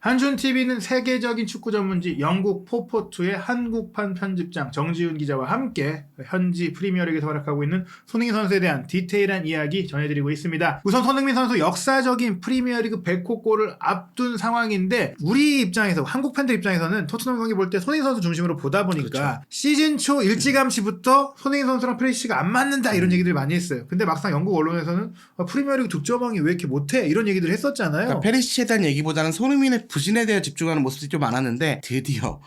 한준TV는 세계적인 축구 전문지 영국 포포투의 한국판 편집장 정지훈 기자와 함께 현지 프리미어리그에서 활약하고 있는 손흥민 선수에 대한 디테일한 이야기 전해드리고 있습니다. 우선 손흥민 선수 역사적인 프리미어리그 100호 골을 앞둔 상황인데 우리 입장에서 한국 팬들 입장에서는 토트넘 경기 볼 때 손흥민 선수 중심으로 보다 보니까 그렇죠. 시즌 초 일찌감치부터 손흥민 선수랑 페리시치가 안 맞는다 이런 얘기들 많이 했어요. 근데 막상 영국 언론에서는 프리미어리그 득점왕이 왜 이렇게 못해 이런 얘기들 했었잖아요. 그러니까 페리시치에 대한 얘기보다는 손흥민의 부진에 대해 집중하는 모습이 좀 많았는데 드디어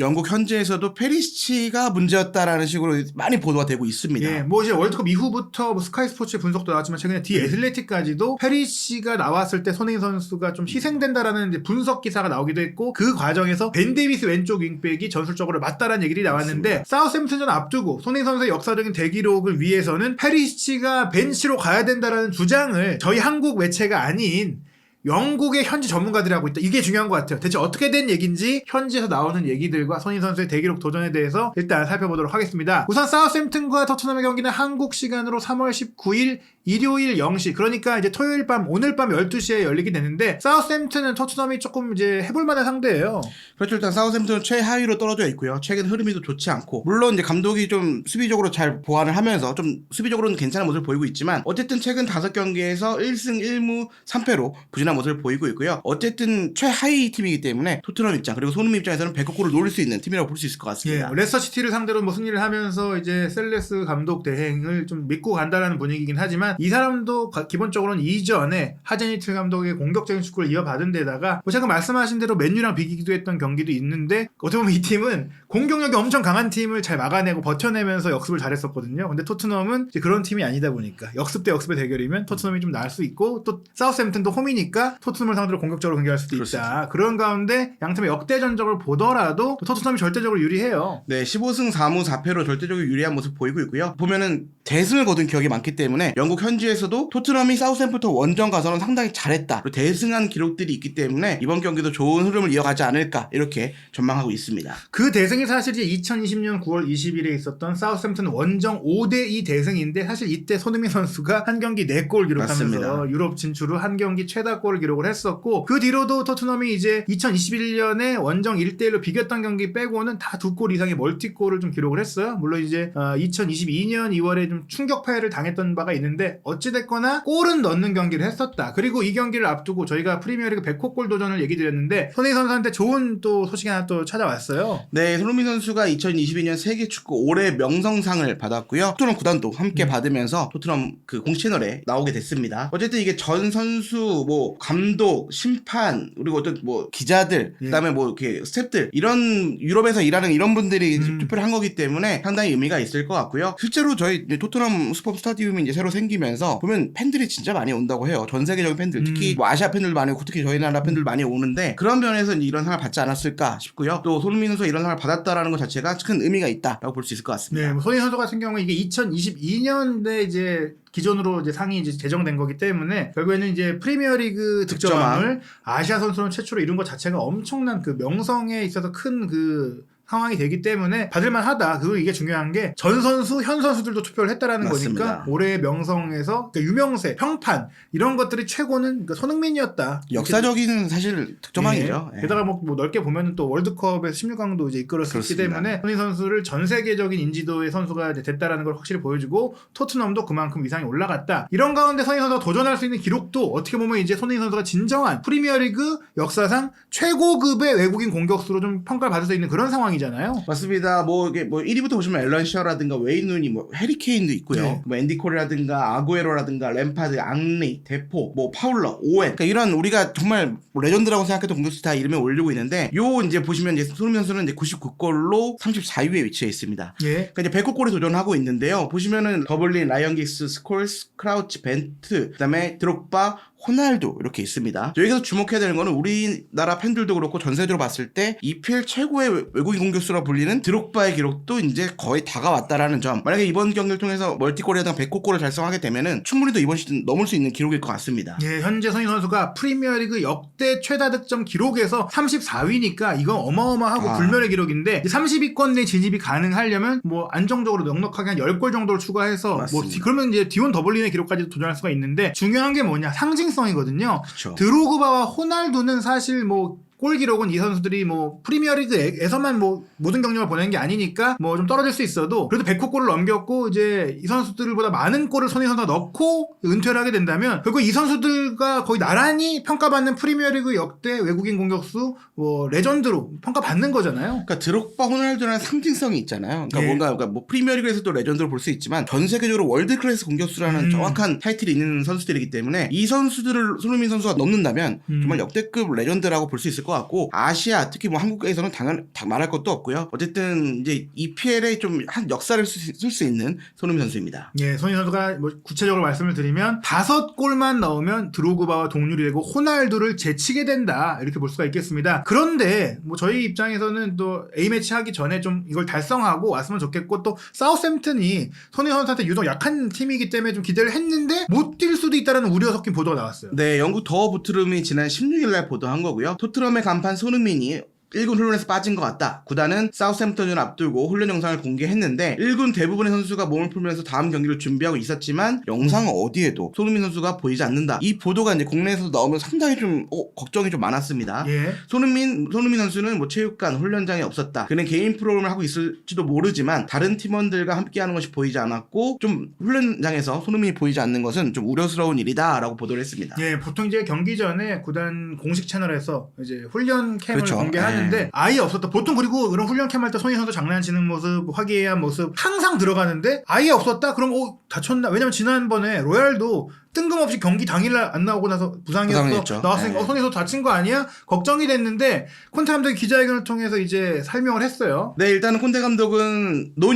영국 현지에서도 페리시치가 문제였다라는 식으로 많이 보도가 되고 있습니다. 뭐 이제 월드컵 이후부터 뭐 스카이 스포츠의 분석도 나왔지만 최근에 디 애슬레틱까지도 페리시치가 나왔을 때 손흥민 선수가 좀 희생된다라는 이제 분석 기사가 나오기도 했고 그 과정에서 벤 데이비스 왼쪽 윙백이 전술적으로 맞다라는 얘기들이 나왔는데 사우샘프턴전 앞두고 손흥민 선수의 역사적인 대기록을 위해서는 페리시치가 벤치로 가야 된다라는 주장을 저희 한국 매체가 아닌 영국의 현지 전문가들이 하고 있다. 이게 중요한 것 같아요. 대체 어떻게 된 얘기인지 현지에서 나오는 얘기들과 손흥민 선수의 대기록 도전에 대해서 일단 살펴보도록 하겠습니다. 우선 사우샘프턴과 토트넘의 경기는 한국 시간으로 3월 19일 일요일 0시 그러니까 이제 토요일 밤 오늘 밤 12시에 열리게 되는데 사우샘프턴은 토트넘이 조금 이제 해볼 만한 상대예요. 그렇죠. 일단 사우샘프턴은 최하위로 떨어져 있고요. 최근 흐름이 또 좋지 않고 물론 이제 감독이 좀 수비적으로 잘 보완을 하면서 좀 수비적으로는 괜찮은 모습을 보이고 있지만 어쨌든 최근 5경기에서 1승 1무 3패로 부진한 모습을 보이고 있고요. 어쨌든 최하위 팀이기 때문에 토트넘 입장 그리고 손흥민 입장에서는 100골을 노릴 수 있는 팀이라고 볼 수 있을 것 같습니다. 레스터시티를 상대로 뭐 승리를 하면서 이제 셀레스 감독 대행을 좀 믿고 간다라는 분위기긴 하지만 이 사람도 기본적으로는 이전에 하제니틀 감독의 공격적인 축구를 이어받은 데다가 뭐 제가 말씀하신 대로 맨유랑 비기기도 했던 경기도 있는데 어떻게 보면 이 팀은 공격력이 엄청 강한 팀을 잘 막아내고 버텨내면서 역습을 잘했었거든요. 근데 토트넘은 이제 그런 팀이 아니다 보니까 역습 대 역습의 대결이면 토트넘이 좀 나을 수 있고 또 사우샘프턴도 홈이니까 토트넘을 상대로 공격적으로 경기할 수도 있다. 그런 가운데 양팀의 역대 전적을 보더라도 토트넘이 절대적으로 유리해요. 네, 15승 4무 4패로 절대적으로 유리한 모습 보이고 있고요. 보면은 대승을 거둔 기억이 많기 때문에 영국 현지에서도 토트넘이 사우샘프턴 원정 가서는 상당히 잘했다. 그리고 대승한 기록들이 있기 때문에 이번 경기도 좋은 흐름을 이어가지 않을까 이렇게 전망하고 있습니다. 그 대승이 사실 2020년 9월 20일에 있었던 사우샘프턴 원정 5대2 대승인데 사실 이때 손흥민 선수가 한 경기 4골 기록하면서 맞습니다. 유럽 진출 후 한 경기 최다골을 기록을 했었고 그 뒤로도 토트넘이 이제 2021년에 원정 1대1로 비겼던 경기 빼고는 다 2골 이상의 멀티골을 좀 기록을 했어요. 물론 이제 2022년 2월에 좀 충격패를 당했던 바가 있는데 어찌됐거나 골은 넣는 경기를 했었다. 그리고 이 경기를 앞두고 저희가 프리미어리그 100호 골 도전을 얘기 드렸는데 손흥민 선수한테 좋은 또 소식이 하나 또 찾아왔어요. 네, 손흥민 선수가 2022년 세계축구 올해 명성상을 받았고요. 토트넘 구단도 함께 받으면서 토트넘 그 공식 채널에 나오게 됐습니다. 어쨌든 이게 전 선수, 뭐 감독, 심판 그리고 어떤 뭐 기자들, 그다음에 뭐 이렇게 스태프들 이런 유럽에서 일하는 이런 분들이 투표를 한 거기 때문에 상당히 의미가 있을 것 같고요. 실제로 저희 토트넘 스포츠 스타디움이 이제 새로 생기면서 보면 팬들이 진짜 많이 온다고 해요. 전 세계적인 팬들, 특히 뭐 아시아 팬들 많이 오고 특히 저희 나라 팬들 많이 오는데 그런 면에서 이제 이런 상을 받지 않았을까 싶고요. 또 손흥민 선수가 이런 상을 받았다라는 것 자체가 큰 의미가 있다라고 볼 수 있을 것 같습니다. 네, 뭐 손흥민 선수 같은 경우는 이게 2022년에 이제 기존으로 이제 상이 이제 제정된 거기 때문에 결국에는 이제 프리미어리그 득점왕을 아시아 선수로 최초로 이룬 것 자체가 엄청난 그 명성에 있어서 큰 그 상황이 되기 때문에 받을만하다. 그리고 이게 중요한 게 전 선수, 현 선수들도 투표를 했다라는 맞습니다. 거니까 올해의 명성에서 그러니까 유명세, 평판 이런 것들이 최고는 그러니까 손흥민이었다. 역사적인 사실 득점왕이죠. 예. 게다가 뭐 넓게 보면은 또 월드컵에서 16강도 이제 이끌었기 때문에 손흥민 선수를 전 세계적인 인지도의 선수가 이제 됐다라는 걸 확실히 보여주고 토트넘도 그만큼 위상이 올라갔다. 이런 가운데 손흥민 선수가 도전할 수 있는 기록도 어떻게 보면 이제 손흥민 선수가 진정한 프리미어리그 역사상 최고급의 외국인 공격수로 좀 평가를 받을 수 있는 그런 상황이. 잖아요. 맞습니다. 뭐 이게 뭐 1위부터 보시면 앨런 시어라든가 웨인 루니, 뭐 해리 케인도 있고요. 네. 뭐 앤디 콜이라든가 아구에로라든가 램파드, 앙리, 데포, 뭐 파울러, 오웬. 그러니까 이런 우리가 정말 뭐 레전드라고 생각했던 공격수 다 이름을 올리고 있는데 요 이제 보시면 이제 손흥민 선수는 이제 99골로 34위에 위치해 있습니다. 예. 그러니까 이제 100골에 도전하고 있는데요. 보시면은 더블린, 라이언 긱스, 스콜스, 크라우치, 벤트, 그다음에 드록바, 호날두 이렇게 있습니다. 여기서 주목해야 되는 거는 우리나라 팬들도 그렇고 전 세계적으로 봤을 때 EPL 최고의 외국인 공격수라 불리는 드록바의 기록도 이제 거의 다가왔다라는 점. 만약에 이번 경기를 통해서 멀티골이라든가 100골을 달성하게 되면은 충분히 또 이번 시즌 넘을 수 있는 기록일 것 같습니다. 예, 현재 손흥민 선수가 프리미어리그 역대 최다 득점 기록에서 34위니까 이건 어마어마하고 불멸의 기록인데 30위권 내 진입이 가능하려면 뭐 안정적으로 넉넉하게 한 10골 정도를 추가해서 뭐 그러면 이제 디온 더블린의 기록까지도 도전할 수가 있는데 중요한 게 뭐냐? 상징성이거든요. 그쵸. 드로그바와 호날두는 사실 뭐 골 기록은 이 선수들이 뭐 프리미어리그에서만 뭐 모든 경력을 보낸 게 아니니까 뭐 좀 떨어질 수 있어도 그래도 100호 골을 넘겼고 이제 이 선수들보다 많은 골을 손흥민 선수가 넣고 은퇴를 하게 된다면 결국 이 선수들과 거의 나란히 평가받는 프리미어리그 역대 외국인 공격수 뭐 레전드로 평가받는 거잖아요. 그러니까 드록바, 호날두라는 상징성이 있잖아요. 그러니까 예. 뭔가 뭐 프리미어리그에서도 레전드로 볼 수 있지만 전 세계적으로 월드 클래스 공격수라는 정확한 타이틀이 있는 선수들이기 때문에 이 선수들을 손흥민 선수가 넘는다면 정말 역대급 레전드라고 볼 수 있을 것 같고 아시아 특히 뭐 한국에서는 당연 말할 것도 없고요. 어쨌든 이제 EPL에 좀 한 역사를 쓸 수 있는 손흥민 선수입니다. 예, 손흥민 선수가 뭐 구체적으로 말씀을 드리면 5골만 넣으면 드로그바와 동률이 되고 호날두를 제치게 된다 이렇게 볼 수가 있겠습니다. 그런데 뭐 저희 입장에서는 또 A매치 하기 전에 좀 이걸 달성하고 왔으면 좋겠고 또 사우샘튼이 손흥민 선수한테 유독 약한 팀이기 때문에 좀 기대를 했는데 못 뛸 수도 있다는 우려 섞인 보도가 나왔어요. 네, 영국 더 부트름이 지난 16일날 보도한 거고요. 토트넘의 간판 손흥민이 1군 훈련에서 빠진 것 같다. 구단은 사우샘프턴을 앞두고 훈련 영상을 공개했는데 1군 대부분의 선수가 몸을 풀면서 다음 경기를 준비하고 있었지만 영상 어디에도 손흥민 선수가 보이지 않는다. 이 보도가 이제 국내에서 나오면 상당히 좀 걱정이 좀 많았습니다. 예. 손흥민 선수는 뭐 체육관, 훈련장에 없었다. 그는 개인 프로그램을 하고 있을지도 모르지만 다른 팀원들과 함께하는 것이 보이지 않았고 좀 훈련장에서 손흥민이 보이지 않는 것은 좀 우려스러운 일이다라고 보도를 했습니다. 예, 보통 이제 경기 전에 구단 공식 채널에서 이제 훈련 캠을 그렇죠. 공개하는데 아예 없었다. 보통 그리고 그런 훈련 캠 할 때 손흥민 선수 장난치는 모습, 화기애애한 모습 항상 들어가는데 아예 없었다? 그럼 다쳤나? 왜냐면 지난번에 로얄도 뜬금없이 경기 당일날 안 나오고 나서 부상이었어. 나왔으니까 손흥민 선수 다친 거 아니야? 걱정이 됐는데 콘테 감독이 기자회견을 통해서 이제 설명을 했어요. 네, 일단은 콘테 감독은 노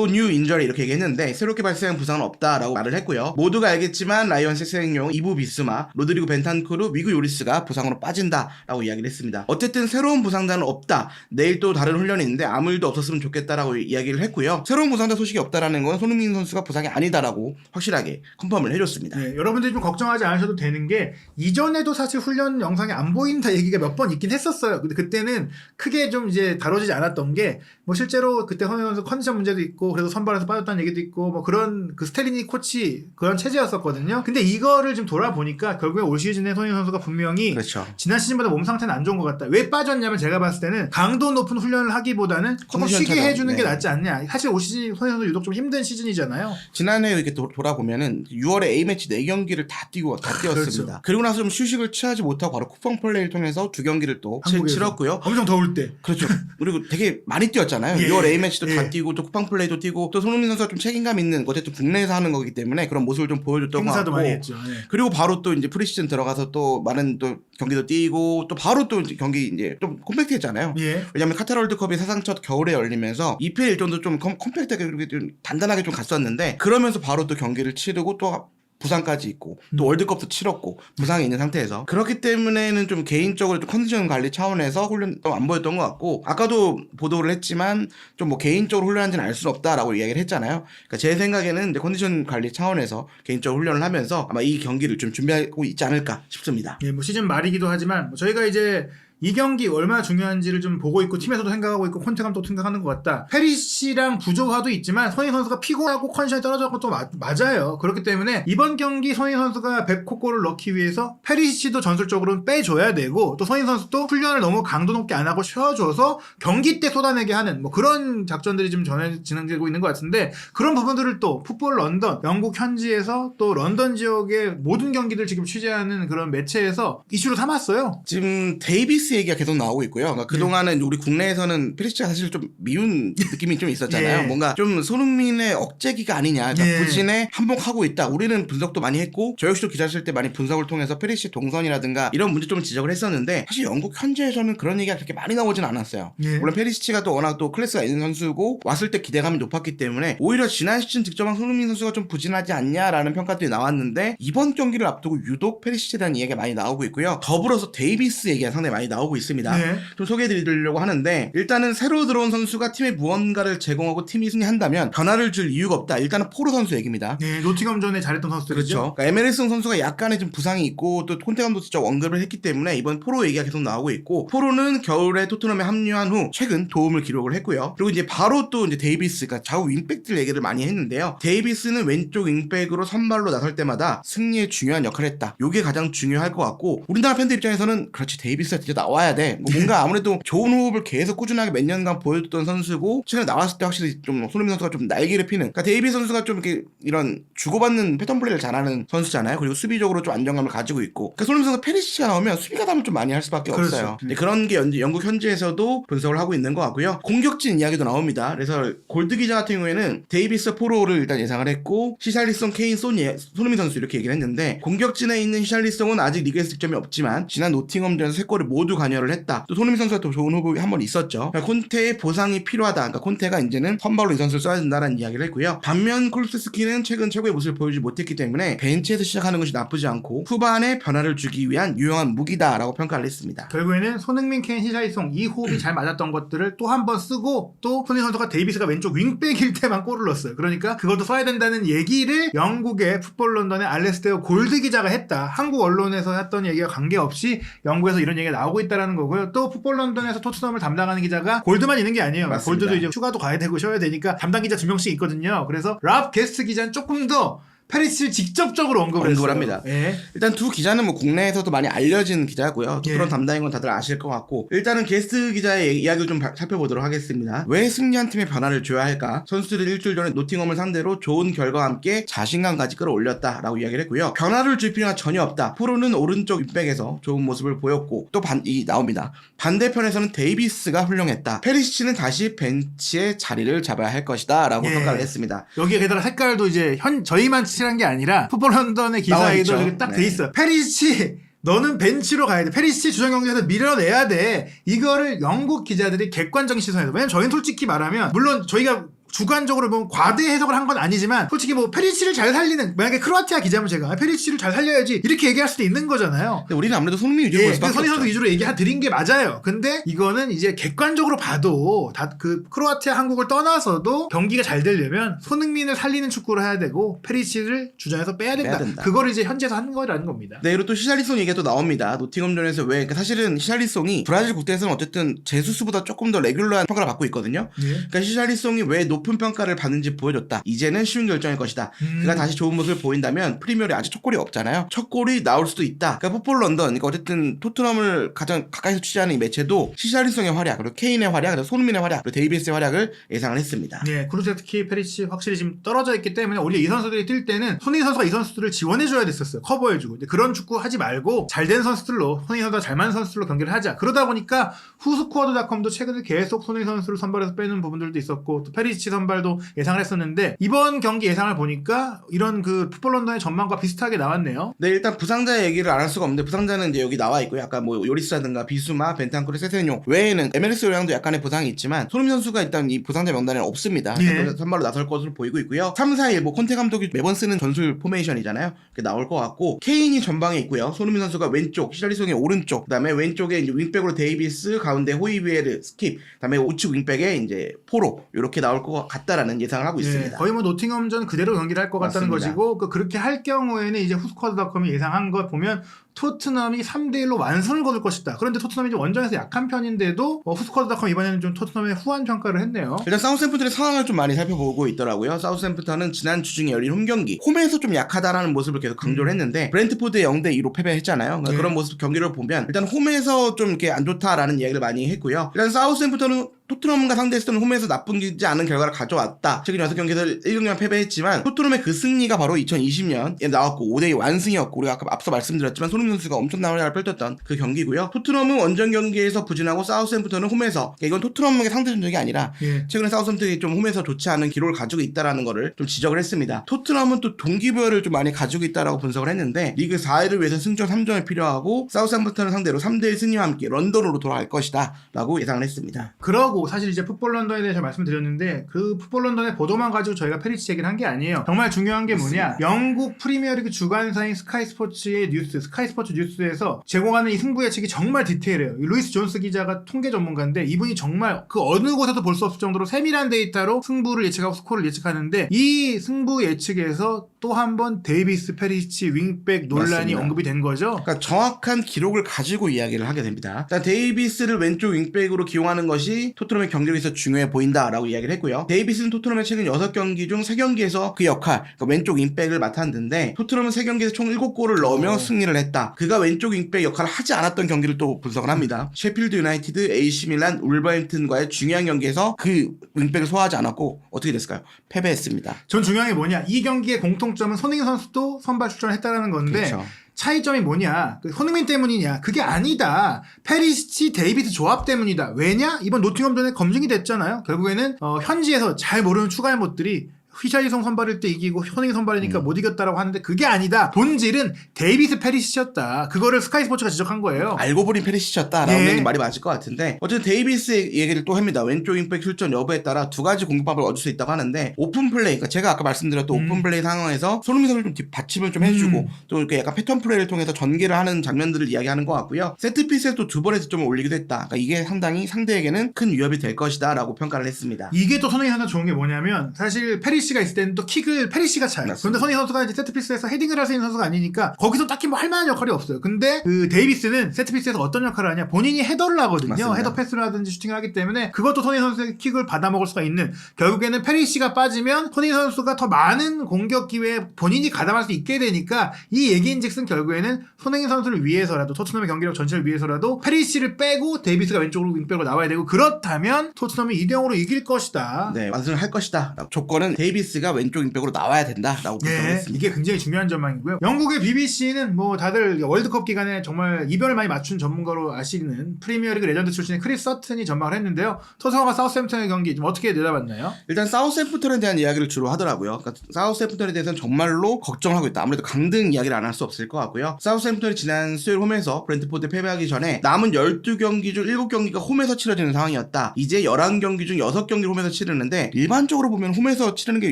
뉴 인저리 이렇게 얘기했는데 새롭게 발생한 부상은 없다라고 말을 했고요. 모두가 알겠지만 라이언스 생용, 이부 비스마, 로드리고 벤탄쿠르, 위그 요리스가 부상으로 빠진다라고 이야기를 했습니다. 어쨌든 새로운 부상자는 없다. 내일 또 다른 훈련이 있는데 아무 일도 없었으면 좋겠다라고 이야기를 했고요. 새로운 부상자 소식이 없다라는 건 손흥민 선수가 부상이 아니다라고 확실하게 컨펌을 해줬습니다. 네, 여러분들이 좀 걱정하지 않으셔도 되는 게 이전에도 사실 훈련 영상이 안 보인다 얘기가 몇 번 있긴 했었어요. 근데 그때는 크게 좀 이제 다뤄지지 않았던 게 뭐 실제로 그때 손흥민 선수 컨디션 문제도 있고 그래서 선발에서 빠졌다는 얘기도 있고 뭐 그런 그 스텔리니 코치 그런 체제였었거든요. 근데 이거를 좀 돌아보니까 결국에 올 시즌에 손흥민 선수가 분명히 그렇죠. 지난 시즌보다 몸 상태는 안 좋은 것 같다. 왜 빠졌냐면 제가 봤을 때는 강도 높은 훈련을 하기보다는 조금 쉬게 해주는 게 낫지 않냐. 사실 올 시즌 손흥민 선수 유독 좀 힘든 시즌이잖아요. 지난해 이렇게 돌아보면은 6월에 A매치 4경기를 다 뛰었습니다. 그렇죠. 그리고 나서 좀 휴식을 취하지 못하고 바로 쿠팡 플레이를 통해서 2경기를 또 치렀고요. 엄청 더울 때. 그렇죠. 그리고 되게 많이 뛰었잖아요. 예. 6월 A매치도 다 뛰고 또 쿠팡 플레이도 뛰고 또 손흥민 선수가 좀 책임감 있는 어쨌든 국내에서 하는 거기 때문에 그런 모습을 좀 보여줬던 것 행사도 같고 많이 했죠. 네. 그리고 바로 또 이제 프리시즌 들어가서 또 많은 또 경기도 뛰고 또 바로 또 이제 경기 이제 좀 컴팩트했잖아요. 예. 왜냐하면 카타르 월드컵이 사상 첫 겨울에 열리면서 EPL 일정도 좀 컴팩트하게 좀 단단하게 좀 갔었는데 그러면서 바로 또 경기를 치르고 또 부상까지 있고 또 월드컵도 치렀고 부상이 있는 상태에서 그렇기 때문에는 좀 개인적으로 좀 컨디션 관리 차원에서 훈련도 안 보였던 것 같고 아까도 보도를 했지만 좀 뭐 개인적으로 훈련한지는 알 수는 없다라고 이야기를 했잖아요. 그러니까 제 생각에는 이제 컨디션 관리 차원에서 개인적으로 훈련을 하면서 아마 이 경기를 좀 준비하고 있지 않을까 싶습니다. 예, 뭐 시즌 말이기도 하지만 뭐 저희가 이제 이 경기 얼마나 중요한지를 좀 보고 있고 팀에서도 생각하고 있고 콘테 감독도 생각하는 것 같다. 페리시랑 부조화도 있지만 손흥민 선수가 피곤하고 컨디션이 떨어졌고 또 맞아요. 그렇기 때문에 이번 경기 손흥민 선수가 100골을 넣기 위해서 페리시도 전술적으로는 빼줘야 되고 또 손흥민 선수도 훈련을 너무 강도 높게 안 하고 쉬어줘서 경기 때 쏟아내게 하는 뭐 그런 작전들이 좀 진행되고 있는 것 같은데 그런 부분들을 또 풋볼 런던, 영국 현지에서 또 런던 지역의 모든 경기들 지금 취재하는 그런 매체에서 이슈로 삼았어요. 지금 데이비스 얘기가 계속 나오고 있고요. 그러니까 그동안은 우리 국내에서는 페리시치가 사실 좀 미운 느낌이 좀 있었잖아요. 예. 뭔가 좀 손흥민의 억제기가 아니냐. 그러니까 예. 부진에 한몫하고 있다. 우리는 분석도 많이 했고 저 역시도 기자 쓸 때 많이 분석을 통해서 페리시치 동선이라든가 이런 문제점을 지적을 했었는데 사실 영국 현지에서는 그런 얘기가 그렇게 많이 나오진 않았어요. 예. 물론 페리시치가 또 워낙 또 클래스가 있는 선수고 왔을 때 기대감이 높았기 때문에 오히려 지난 시즌 득점한 손흥민 선수가 좀 부진하지 않냐라는 평가들이 나왔는데 이번 경기를 앞두고 유독 페리시치에 대한 이야기가 많이 나오고 있고요. 더불어서 데이비스 얘기가 상당히 많이 나오고 있습니다. 네. 좀 소개해드리려고 하는데 일단은 새로 들어온 선수가 팀에 무언가를 제공하고 팀이 승리한다면 변화를 줄 이유가 없다. 일단은 포로 선수 얘기입니다. 네, 노팅엄전에 잘했던 선수들이죠. 그렇죠. 그러니까 에메르슨 선수가 약간의 좀 부상이 있고 또 콘테 감독도 직접 언급을 했기 때문에 이번 포로 얘기가 계속 나오고 있고 포로는 겨울에 토트넘에 합류한 후 최근 도움을 기록을 했고요. 그리고 이제 바로 또 이제 데이비스, 그러니까 좌우 윙백들 얘기를 많이 했는데요. 데이비스는 왼쪽 윙백으로 선발로 나설 때마다 승리에 중요한 역할을 했다. 이게 가장 중요할 것 같고 우리나라 팬들 입장에서는 그렇지 데이비스가 진짜 나와야 돼. 뭐 뭔가 아무래도 좋은 호흡을 계속 꾸준하게 몇 년간 보여줬던 선수고 최근에 나왔을 때 확실히 좀 손흥민 선수가 좀 날개를 피는. 그러니까 데이비스 선수가 좀 이렇게 이런 주고받는 패턴 플레이를 잘하는 선수잖아요. 그리고 수비적으로 좀 안정감을 가지고 있고. 그러니까 손흥민 선수가 페리시치가 나오면 수비 가담을 좀 많이 할 수밖에 그렇죠. 없어요. 근데 그런 게 영국 현지에서도 분석을 하고 있는 것 같고요. 공격진 이야기도 나옵니다. 그래서 골드 기자 같은 경우에는 데이비스 포로를 일단 예상을 했고 시샬리송, 케인, 손흥민 선수 이렇게 얘기를 했는데 공격진에 있는 시샬리송은 아직 리그에서 득점이 없지만 지난 노팅엄전에서 3골을 모두 관여를 했다. 또 손흥민 선수가 또 좋은 호흡이 한 번 있었죠. 그러니까 콘테의 보상이 필요하다. 그러니까 콘테가 이제는 선발로 이 선수를 써야 된다는 이야기를 했고요. 반면 콜루세스키는 최근 최고의 모습을 보여주지 못했기 때문에 벤치에서 시작하는 것이 나쁘지 않고 후반에 변화를 주기 위한 유용한 무기다라고 평가를 했습니다. 결국에는 손흥민, 케인, 시샤리송 이 호흡이 잘 맞았던 것들을 또 한 번 쓰고 또 손흥민 선수가 데이비스가 왼쪽 윙백일 때만 골을 넣었어요. 그러니까 그것도 써야 된다는 얘기를 영국의 풋볼 런던의 알레스테어 골드 기자가 했다. 한국 언론에서 했던 얘기와 관계없이 영국에서 이런 얘기가 나오고 있다는 거고요. 또 풋볼 런던에서 토트넘을 담당하는 기자가 골드만 있는 게 아니에요. 맞습니다. 골드도 이제 휴가도 가야 되고 쉬어야 되니까 담당 기자 2명씩 있거든요. 그래서 랍 게스트 기자는 조금 더 페리시를 직접적으로 언급을 했어요. 합니다. 예. 일단 두 기자는 뭐 국내에서도 많이 알려진 기자고요. 예. 그런 담당인 건 다들 아실 것 같고 일단은 게스트 기자의 이야기를 좀 살펴보도록 하겠습니다. 왜 승리한 팀에 변화를 줘야 할까? 선수들이 일주일 전에 노팅엄을 상대로 좋은 결과와 함께 자신감까지 끌어올렸다라고 이야기를 했고요. 변화를 줄 필요가 전혀 없다. 프로는 오른쪽 윗백에서 좋은 모습을 보였고 또 나옵니다. 반대편에서는 데이비스가 훌륭했다. 페리시치는 다시 벤치에 자리를 잡아야 할 것이다 라고 예. 평가를 했습니다. 여기에 게다가 색깔도 이제 저희만 칠한 게 아니라 풋볼 런던의 기사에도 나와 이렇게 있죠. 딱 네. 돼 있어요. 페리시치 너는 벤치로 가야 돼. 페리시치 주전 경기에서 밀어내야 돼. 이거를 영국 기자들이 객관적인 시선에서. 왜냐면 저희는 솔직히 말하면 물론 저희가 주관적으로 보면 과대 해석을 한 건 아니지만 솔직히 뭐 페리시치를 잘 살리는 만약에 크로아티아 기자면 제가 페리시치를 잘 살려야지 이렇게 얘기할 수도 있는 거잖아요. 근데 우리는 아무래도 손흥민 위주로 볼 수밖에 손흥민 선수 없죠. 위주로 드린 게 맞아요. 근데 이거는 이제 객관적으로 봐도 다 그 크로아티아 한국을 떠나서도 경기가 잘 되려면 손흥민을 살리는 축구를 해야 되고 페리시치를 주전에서 빼야 된다. 그거를 이제 현지에서 하는 거라는 겁니다. 네, 그리고 또 시샬리송 얘기가 또 나옵니다. 노팅엄전에서 왜 그러니까 사실은 시샬리송이 브라질 국대에서는 어쨌든 제수스보다 조금 더 레귤러한 평가를 받고 있거든요. 그러니까 시샬리송이 왜 높은 평가를 받는지 보여줬다. 이제는 쉬운 결정일 것이다. 그가 다시 좋은 모습을 보인다면 프리미어리그 아직 첫 골이 없잖아요. 첫 골이 나올 수도 있다. 그러니까 풋볼 런던, 그러니까 어쨌든 토트넘을 가장 가까이서 취재하는 이 매체도 시샬리송의 활약, 그리고 케인의 활약, 그리고 손흥민의 활약, 그리고 데이비스의 활약을 예상을 했습니다. 네, 크루세스키, 페리시 확실히 지금 떨어져 있기 때문에 오히려 이 선수들이 뛸 때는 손흥민 선수가 이 선수들을 지원해줘야 됐었어요. 커버해주고. 근데 그런 축구 하지 말고 잘된 선수들로 손흥민 선수가 잘 맞는 선수들로 경기를 하자. 그러다 보니까 후스코어드닷컴도 최근에 계속 손흥민 선수를 선발해서 빼는 부분들도 있었고 또 페리시 선발도 예상을 했었는데 이번 경기 예상을 보니까 이런 그 풋볼 런던의 전망과 비슷하게 나왔네요. 네, 일단 부상자 얘기를 안 할 수가 없는데 부상자는 이제 여기 나와 있고요. 아까 뭐 요리스라든가 비수마, 벤탄쿠르, 세세뇽 외에는 MLS 요양도 약간의 부상이 있지만 손흥민 선수가 일단 이 부상자 명단에 없습니다. 예. 선발로 나설 것으로 보이고 있고요. 3, 4일 뭐 콘테 감독이 매번 쓰는 전술 포메이션이잖아요. 그게 나올 것 같고 케인이 전방에 있고요. 손흥민 선수가 왼쪽, 시샬리송이 오른쪽, 그다음에 왼쪽에 이제 윙백으로 데이비스, 가운데 호이비에르, 스킵, 그다음에 우측 윙백에 이제 포로 이렇게 나올 것 같다라는 예상을 하고 있습니다. 거의 뭐 노팅엄전 그대로 경기를 할 것 같다는 맞습니다. 것이고 그렇게 할 경우에는 이제 후스코어드닷컴이 예상한 것 보면 토트넘이 3대1로 완승을 거둘 것이다. 그런데 토트넘이 이제 원정에서 약한 편인데도 후스코어드닷컴 이번에는 좀 토트넘의 후한 평가를 했네요. 일단 사우스햄프턴의 상황을 좀 많이 살펴보고 있더라고요. 사우스햄프턴은 지난 주중에 열린 홈경기 홈에서 좀 약하다라는 모습을 계속 강조를 했는데 브렌트포드에 0대2로 패배했잖아요. 그러니까 그런 모습 경기를 보면 일단 홈에서 좀 이렇게 안 좋다라는 이야기를 많이 했고요. 일단 사우스햄프턴은 토트넘과 상대했을 때는 홈에서 나쁘지 않은 결과를 가져왔다. 최근 6경기에서 1경기만 패배했지만 토트넘의 그 승리가 바로 2020년에 나왔고 5대2 완승이었고 우리가 아까 앞서 말씀드렸지만 손흥민 선수가 엄청난 활약을 펼쳤던 그 경기고요. 토트넘은 원정 경기에서 부진하고 사우스햄프턴은 홈에서 이건 토트넘의 상대 전적이 아니라 최근에 사우스햄프턴이 좀 홈에서 좋지 않은 기록을 가지고 있다라는 거를 좀 지적을 했습니다. 토트넘은 또 동기부여를 좀 많이 가지고 있다라고 분석을 했는데 리그 4위를 위해서 승점 3점이 필요하고 사우스햄프턴을 상대로 3대1 승리와 함께 런던으로 돌아갈 것이다 라고 예상을 했습니다. 그러고 사실 이제 풋볼 런던에 대해서 말씀드렸는데 그 풋볼 런던의 보도만 가지고 저희가 페리시 얘기를 한 게 아니에요. 정말 중요한 게 뭐냐, 영국 프리미어리그 주간사인 스카이 스포츠의 뉴스, 스카이 스포츠 뉴스에서 제공하는 이 승부 예측이 정말 디테일해요. 루이스 존스 기자가 통계 전문가인데 이분이 정말 그 어느 곳에도 볼 수 없을 정도로 세밀한 데이터로 승부를 예측하고 스코어를 예측하는데 이 승부 예측에서 또 한 번 데이비스 페리시 윙백 논란이 맞습니다. 언급이 된 거죠. 그러니까 정확한 기록을 가지고 이야기를 하게 됩니다. 일단 데이비스를 왼쪽 윙백으로 기용하는 것이 토트넘의 경기력에서 중요해 보인다라고 이야기를 했고요. 데이비스는 토트넘의 최근 6경기 중 3경기에서 그 역할, 그러니까 왼쪽 윙백을 맡았는데 토트넘은 3경기에서 총 7골을 넣으며 승리를 했다. 자, 그가 왼쪽 윙백 역할을 하지 않았던 경기를 또 분석을 합니다. 셰필드 유나이티드, AC 밀란, 울버햄튼과의 중요한 경기에서 그 윙백을 소화하지 않았고 어떻게 됐을까요? 패배했습니다. 전 중요한 게 뭐냐, 이 경기의 공통점은 손흥민 선수도 선발 출전을 했다는 건데 그렇죠. 차이점이 뭐냐, 손흥민 때문이냐, 그게 아니다. 페리시치 데이비스 조합 때문이다. 왜냐, 이번 노팅엄전에 검증이 됐잖아요. 결국에는 현지에서 잘 모르는 추가인못들이 휘샤이송 선발일 때 이기고 손흥민 선발이니까 못 이겼다라고 하는데 그게 아니다. 본질은 데이비스 페리시치였다. 그거를 스카이 스포츠가 지적한 거예요. 알고 보니 페리시치였다라고 예. 하는 게 말이 맞을 것 같은데 어쨌든 데이비스의 얘기를 또 합니다. 왼쪽 윙백 출전 여부에 따라 두 가지 공격법을 얻을 수 있다고 하는데 오픈 플레이, 그러니까 제가 아까 말씀드렸던 오픈 플레이 상황에서 손흥민 선수를 좀 받침을 좀 해주고 또 이렇게 약간 패턴 플레이를 통해서 전개를 하는 장면들을 이야기하는 것 같고요. 세트피스에 또 두 번의 득점을 올리기도 했다. 그러니까 이게 상당히 상대에게는 큰 위협이 될 것이다 라고 평가를 했습니다. 이게 또 손흥민 선수가 좋은 게 뭐냐면 사실 페리시가 있을 때는 또 킥을 페리시가 차요. 맞습니다. 그런데 손흥민 선수가 이제 세트피스에서 헤딩을 할 수 있는 선수가 아니니까 거기서 딱히 뭐 할 만한 역할이 없어요. 근데 그 데이비스는 세트피스에서 어떤 역할을 하냐, 본인이 헤더를 하거든요. 맞습니다. 헤더 패스를 하든지 슈팅을 하기 때문에 그것도 손흥민 선수의 킥을 받아먹을 수가 있는, 결국에는 페리시가 빠지면 손흥민 선수가 더 많은 공격 기회에 본인이 가담할 수 있게 되니까 이 얘기인즉슨 결국에는 손흥민 선수를 위해서라도, 토트넘의 경기력 전체를 위해서라도 페리시를 빼고 데이비스가 왼쪽으로 윙백으로 나와야 되고, 그렇다면 토트넘이 2대0으로 이길 것이다. 네, 완승을 할 것이다. 조건은 데이비스가 왼쪽 윙백으로 나와야 된다라고 분석을 예, 했습니다. 이게 굉장히 중요한 전망이고요. 영국의 BBC는 뭐 다들 월드컵 기간에 정말 이변을 많이 맞춘 전문가로 아시는 프리미어리그 레전드 출신의 크리스 서튼이 전망을 했는데요. 토트넘과 사우스햄튼의 경기 좀 어떻게 내다봤나요? 일단 사우스햄프턴에 대한 이야기를 주로 하더라고요. 그러니까 사우스햄프턴에 대해서는 정말로 걱정하고 있다. 아무래도 강등 이야기를 안 할 수 없을 것 같고요. 사우스햄프턴이 지난 수요일 홈에서 브렌트포드 패배하기 전에 남은 12경기 중 7경기가 홈에서 치러지는 상황이었다. 이제 11경기 중 6경기를 홈에서 치르는데 일반적으로 보면 홈에서 치르는 게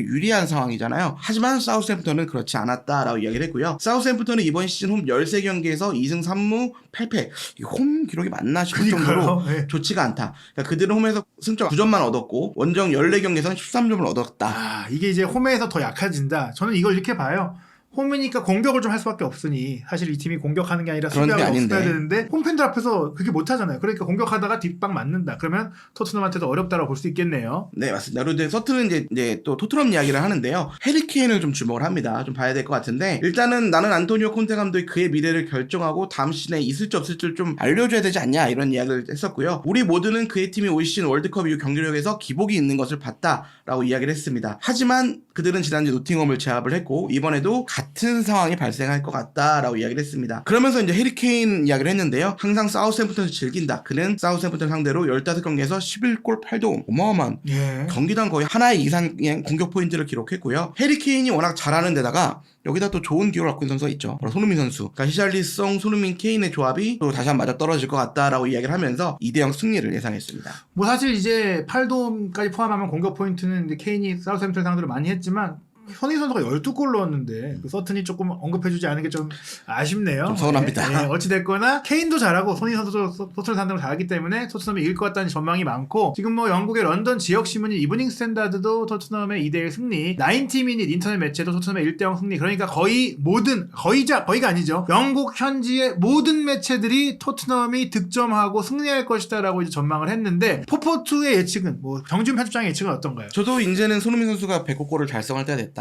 유리한 상황이잖아요. 하지만 사우스햄프턴은 그렇지 않았다라고 이야기를 했고요. 사우스햄프턴은 이번 시즌 홈 13경기에서 2승 3무 8패. 홈 기록이 맞나 싶을 정도로 네. 좋지가 않다. 그러니까 그들은 홈에서 승점 9점만 얻었고 원정 14경기에서는 13점을 얻었다. 아, 이게 이제 홈에서 더 약해진다. 저는 이걸 이렇게 봐요. 홈이니까 공격을 좀 할 수밖에 없으니, 사실 이 팀이 공격하는 게 아니라 그런 게 수비하고 아닌데. 수비해야 되는데 홈팬들 앞에서 그렇게 못하잖아요. 그러니까 공격하다가 뒷방 맞는다. 그러면 토트넘한테도 어렵다고 볼 수 있겠네요. 네, 맞습니다. 그리고 서튼은 이제 또 토트넘 이야기를 하는데요. 해리케인을 좀 주목을 합니다. 좀 봐야 될 것 같은데 일단은 나는 안토니오 콘테 감독이 그의 미래를 결정하고 다음 시즌에 있을지 없을지를 좀 알려줘야 되지 않냐 이런 이야기를 했었고요. 우리 모두는 그의 팀이 올 시즌 월드컵 이후 경기력에서 기복이 있는 것을 봤다라고 이야기를 했습니다. 하지만 그들은 지난주 노팅엄을 제압을 했고 이번에도 같은 상황이 발생할 것 같다라고 이야기를 했습니다. 그러면서 이제 해리케인 이야기를 했는데요. 항상 사우스햄프턴을 즐긴다. 그는 사우스햄프턴 상대로 15경기에서 11골 8도움, 어마어마한 예. 경기당 거의 하나의 이상의 공격 포인트를 기록했고요. 해리케인이 워낙 잘하는 데다가 여기다 또 좋은 기록을 갖고 있는 선수가 있죠. 바로 손흥민 선수. 그러니까 히샬리송, 손흥민, 케인의 조합이 또 다시 한번 맞아 떨어질 것 같다라고 이야기를 하면서 2대0 승리를 예상했습니다. 뭐 사실 이제 8도움까지 포함하면 공격 포인트는 이제 케인이 사우스햄튼 상대로 많이 했지만 손흥민 선수가 12골 넣었는데 그 서튼이 조금 언급해주지 않은 게 좀 아쉽네요. 좀 서운합니다. 네, 어찌됐거나 케인도 잘하고 손흥민 선수도 토트넘 상대로 잘하기 때문에 토트넘이 이길 것 같다는 전망이 많고, 지금 뭐 영국의 런던 지역 신문인 이브닝 스탠다드도 토트넘의 2대1 승리, 90미닛 인터넷 매체도 토트넘의 1대0 승리, 그러니까 거의 모든, 거의가 아니죠. 영국 현지의 모든 매체들이 토트넘이 득점하고 승리할 것이다라고 이제 전망을 했는데, 포포투의 예측은, 뭐 정지훈 편집장의 예측은 어떤가요? 저도 이제는 손흥민 선수가 100골을 달성할 때가 됐다.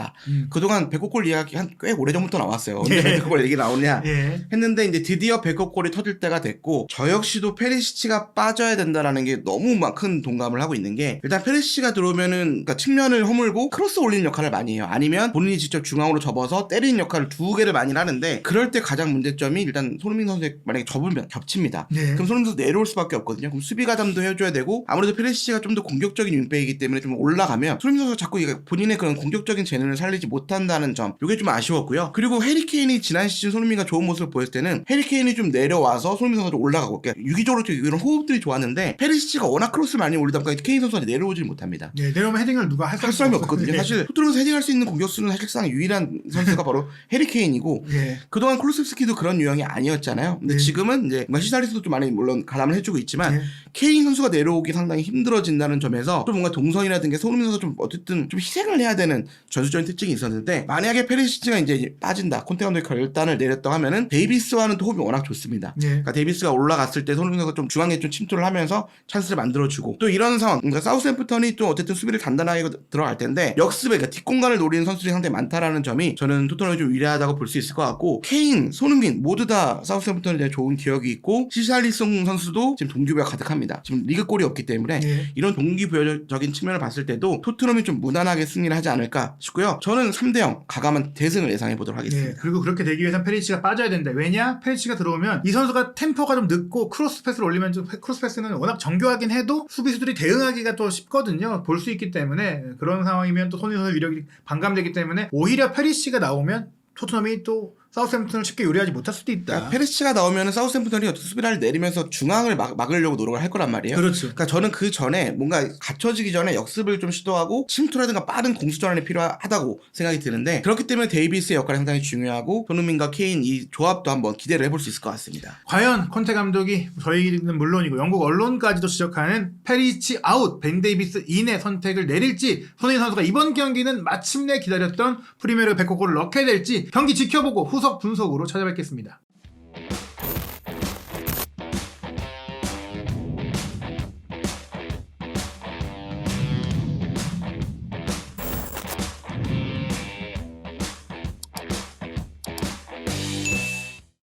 그동안 100골 이야기 한 꽤 오래전부터 나왔어요. 언제 100골 얘기 나오냐 예. 했는데 이제 드디어 100골이 터질 때가 됐고, 저 역시도 페리시치가 빠져야 된다라는 게 너무 막 큰 동감을 하고 있는 게, 일단 페리시치가 들어오면은 그러니까 측면을 허물고 크로스 올리는 역할을 많이 해요. 아니면 본인이 직접 중앙으로 접어서 때리는 역할을 두 개를 많이 하는데, 그럴 때 가장 문제점이 일단 손흥민 선수에 만약에 접으면 겹칩니다. 예. 그럼 손흥민 선수 내려올 수밖에 없거든요. 그럼 수비 가담도 해줘야 되고, 아무래도 페리시치가 좀 더 공격적인 윙백이기 때문에 좀 올라가면 손흥민 선수가 자꾸 본인의 그런 공격적인 재능을 살리지 못한다는 점, 이게 좀 아쉬웠고요. 그리고 해리케인이 지난 시즌 손흥민과 좋은 모습을 보였을 때는 해리케인이 좀 내려와서 손흥민 선수가 좀 올라가고, 그러니까 유기적으로 이런 호흡들이 좋았는데 페리시치가 워낙 크로스를 많이 올리다 보니까 케인 선수가 내려오질 못합니다. 예, 내려오면 헤딩을 누가 할 할 사람이 없거든요. 예. 사실 토트넘에서 헤딩할 수 있는 공격수는 사실상 유일한 선수가 바로 해리케인이고, 예. 그동안 콜루셉스키도 그런 유형이 아니었잖아요. 근데 네. 지금은 이제 시사리스도 좀 많이 물론 가담을 해주고 있지만 예. 케인 선수가 내려오기 상당히 힘들어진다는 점에서 또 뭔가 동선이라든가 손흥민 선수 좀 어쨌든 좀 희생을 해야 되는 전술적인 특징이 있었는데 만약에 페리시치가 이제 빠진다, 콘테 감독이 결단을 내렸다 하면은 데이비스와는 또 호흡이 워낙 좋습니다. 예. 그러니까 데이비스가 올라갔을 때 손흥민 선수가 좀 중앙에 좀 침투를 하면서 찬스를 만들어주고 또 이런 상황, 그러니까 사우스햄프턴이 또 어쨌든 수비를 단단하게 들어갈 텐데 역습에 그러니까 뒷공간을 노리는 선수들이 상당히 많다라는 점이 저는 토트넘이 좀 유리하다고 볼 수 있을 것 같고 케인, 손흥민 모두 다 사우스햄프턴에 대한 좋은 기억이 있고 시샬리송 선수도 지금 동기부여가 가득합니다. 지금 리그 골이 없기 때문에 예. 이런 동기부여적인 측면을 봤을 때도 토트넘이 좀 무난하게 승리를 하지 않을까 싶고요. 저는 3대0 가감한 대승을 예상해 보도록 하겠습니다. 예, 그리고 그렇게 되기 위해선 페리치가 빠져야 된다. 왜냐? 페리치가 들어오면 이 선수가 템포가 좀 늦고 크로스 패스를 올리면 좀 크로스 패스는 워낙 정교하긴 해도 수비수들이 대응하기가 또 쉽거든요. 볼 수 있기 때문에 그런 상황이면 또 손흥민 선수 위력이 반감되기 때문에 오히려 페리치가 나오면 토트넘이 또 사우스햄프턴을 쉽게 요리하지 못할 수도 있다. 그러니까 페리시치가 나오면 사우스햄프턴이 어떤 수비를 내리면서 중앙을 막으려고 노력을 할 거란 말이에요. 그렇죠. 그러니까 저는 그 전에 뭔가 갖춰지기 전에 역습을 좀 시도하고 침투라든가 빠른 공수 전환이 필요하다고 생각이 드는데 그렇기 때문에 데이비스의 역할이 상당히 중요하고 손흥민과 케인 이 조합도 한번 기대를 해볼 수 있을 것 같습니다. 과연 콘테 감독이 저희는 물론이고 영국 언론까지도 지적하는 페리치 아웃, 벤 데이비스 인의 선택을 내릴지 손흥민 선수가 이번 경기는 마침내 기다렸던 프리미어리그 100골을 넣게 될지 경기 지켜보고 후속 분석으로 찾아뵙겠습니다.